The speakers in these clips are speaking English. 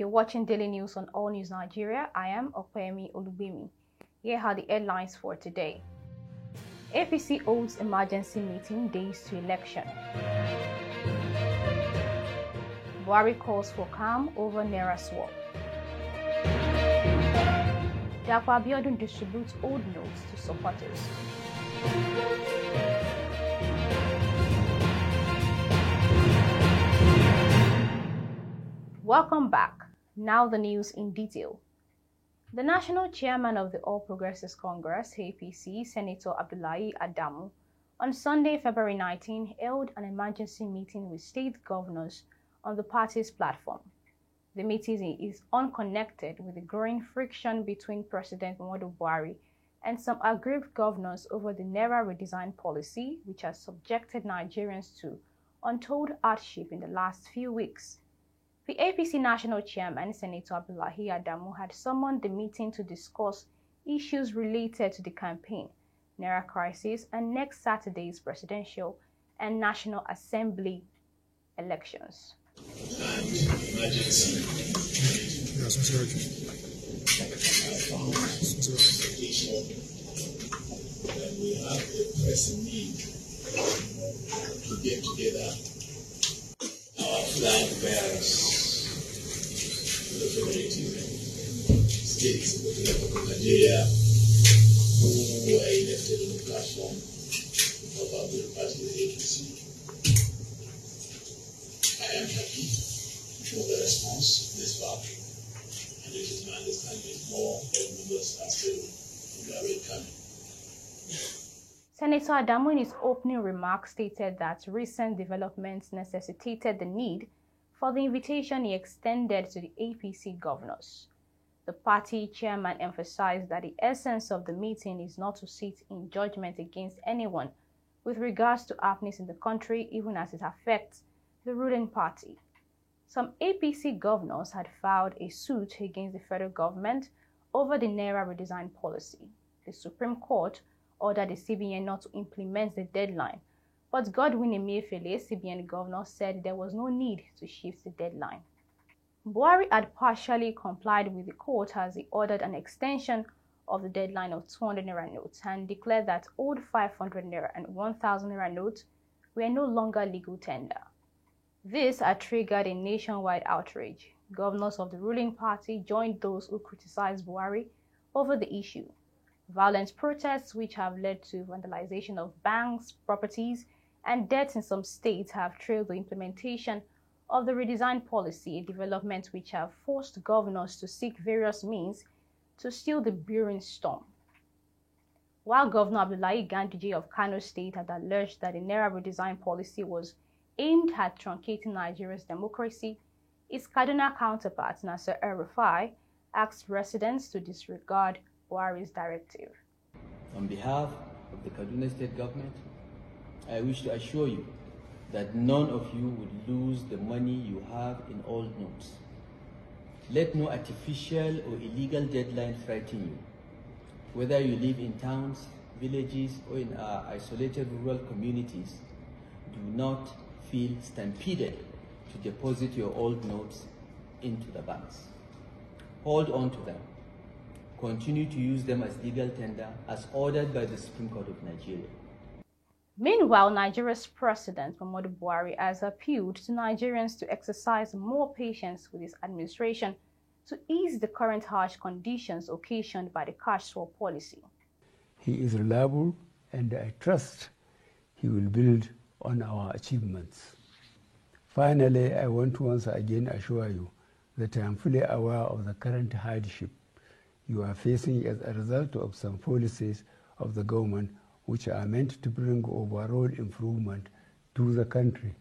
You're watching Daily News on Allnews Nigeria. I am Opeyemi Olubimi. Here are the headlines for today. APC holds emergency meeting days to election. Buhari calls for calm over Naira swap. DAPO ABIODUN distributes old notes to supporters. Welcome back. Now the news in detail. The national chairman of the All Progressives Congress, APC, Senator Abdullahi Adamu, on Sunday, February 19, held an emergency meeting with state governors on the party's platform. The meeting is unconnected with the growing friction between President Muhammadu Buhari and some aggrieved governors over the Naira redesign policy, which has subjected Nigerians to untold hardship in the last few weeks. The APC national chairman, Senator Abdullahi Adamu, had summoned the meeting to discuss issues related to the campaign, Naira crisis, and next Saturday's presidential and National Assembly elections. We have a pressing need to get together our flag bearers, the federative states of the Republic of Nigeria, who were elected on the platform of our good party, the APC. I am happy for the response this far, and it is my understanding more members are still coming. Senator Adamu, in his opening remarks, stated that recent developments necessitated the need for the invitation he extended to the APC governors. The party chairman emphasized that the essence of the meeting is not to sit in judgment against anyone with regards to happenings in the country, even as it affects the ruling party. Some APC governors had filed a suit against the federal government over the Naira redesign policy. The Supreme Court ordered the CBN not to implement the deadline, but Godwin Emefiele, CBN governor, said there was no need to shift the deadline. Buhari had partially complied with the court as he ordered an extension of the deadline of 200 Naira notes and declared that old 500 Naira and 1,000 Naira notes were no longer legal tender. This had triggered a nationwide outrage. Governors of the ruling party joined those who criticized Buhari over the issue. Violent protests, which have led to vandalization of banks, properties, and deaths in some states, have trailed the implementation of the redesign policy, a development which have forced governors to seek various means to still the brewing storm. While Governor Abdullahi Ganduje of Kano State had alleged that the Naira redesign policy was aimed at truncating Nigeria's democracy, his Kaduna counterpart, Nasser El-Rufai, asked residents to disregard Buhari's directive. On behalf of the Kaduna State government, I wish to assure you that none of you would lose the money you have in old notes. Let no artificial or illegal deadline frighten you. Whether you live in towns, villages, or in our isolated rural communities, do not feel stampeded to deposit your old notes into the banks. Hold on to them. Continue to use them as legal tender as ordered by the Supreme Court of Nigeria. Meanwhile, Nigeria's President Muhammadu Buhari has appealed to Nigerians to exercise more patience with his administration to ease the current harsh conditions occasioned by the cash swap policy. He is reliable, and I trust he will build on our achievements. Finally, I want to once again assure you that I am fully aware of the current hardship you are facing as a result of some policies of the government which are meant to bring overall improvement to the country.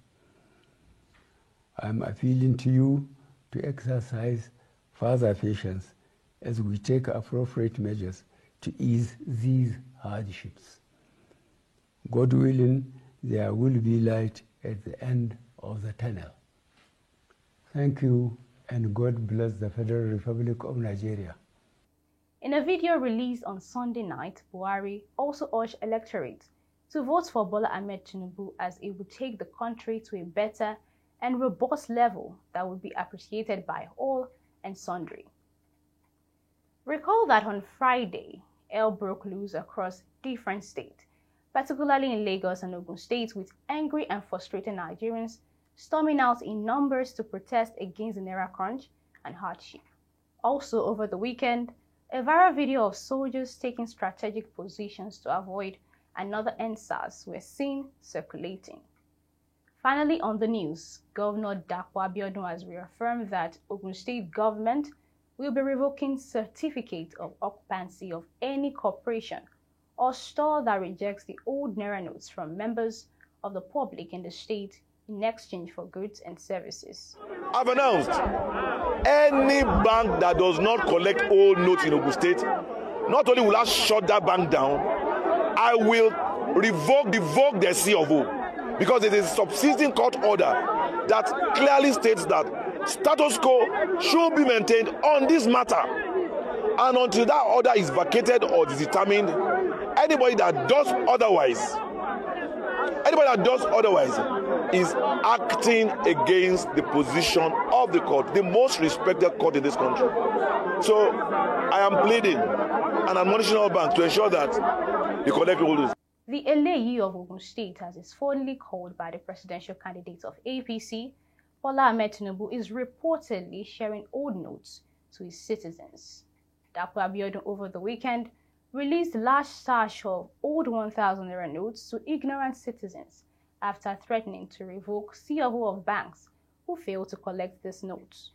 I am appealing to you to exercise further patience as we take appropriate measures to ease these hardships. God willing, there will be light at the end of the tunnel. Thank you, and God bless the Federal Republic of Nigeria. In a video released on Sunday night, Buhari also urged electorate to vote for Bola Ahmed Tinubu as it would take the country to a better and robust level that would be appreciated by all and sundry. Recall that on Friday, hell broke loose across different states, particularly in Lagos and Ogun State, with angry and frustrated Nigerians storming out in numbers to protest against the Naira crunch and hardship. Also over the weekend, a viral video of soldiers taking strategic positions to avoid another EndSARS were seen circulating. Finally, on the news, Governor DAPO ABIODUN has reaffirmed that Ogun State government will be revoking certificate of occupancy of any corporation or store that rejects the old Naira notes from members of the public in the state in exchange for goods and services. I've announced any bank that does not collect old notes in Ogun State, not only will I shut that bank down, I will revoke the CFO, because it is a subsisting court order that clearly states that status quo should be maintained on this matter. And until that order is vacated or is determined, anybody that does otherwise is acting against the position of the court, the most respected court in this country. So I am pleading and admonishing all banks to ensure that they collect all those. The LAE of Ogun State, as is formally called by the presidential candidate of APC, Bola Ahmed Tinubu, is reportedly sharing old notes to his citizens. DAPO ABIODUN over the weekend released large stash of old 1,000 Naira notes to ignorant citizens after threatening to revoke CFO of banks who failed to collect these notes.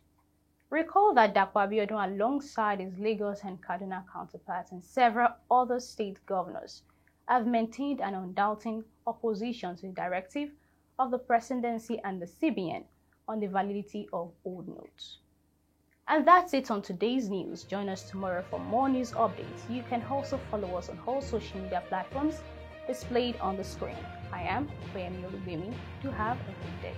Recall that DAPO ABIODUN, alongside his Lagos and Kaduna counterparts and several other state governors, have maintained an undoubting opposition to the directive of the presidency and the CBN on the validity of old notes. And that's it on today's news. Join us tomorrow for more news updates. You can also follow us on all social media platforms displayed on the screen. I am Oyemi Olubemi. Do have a good day.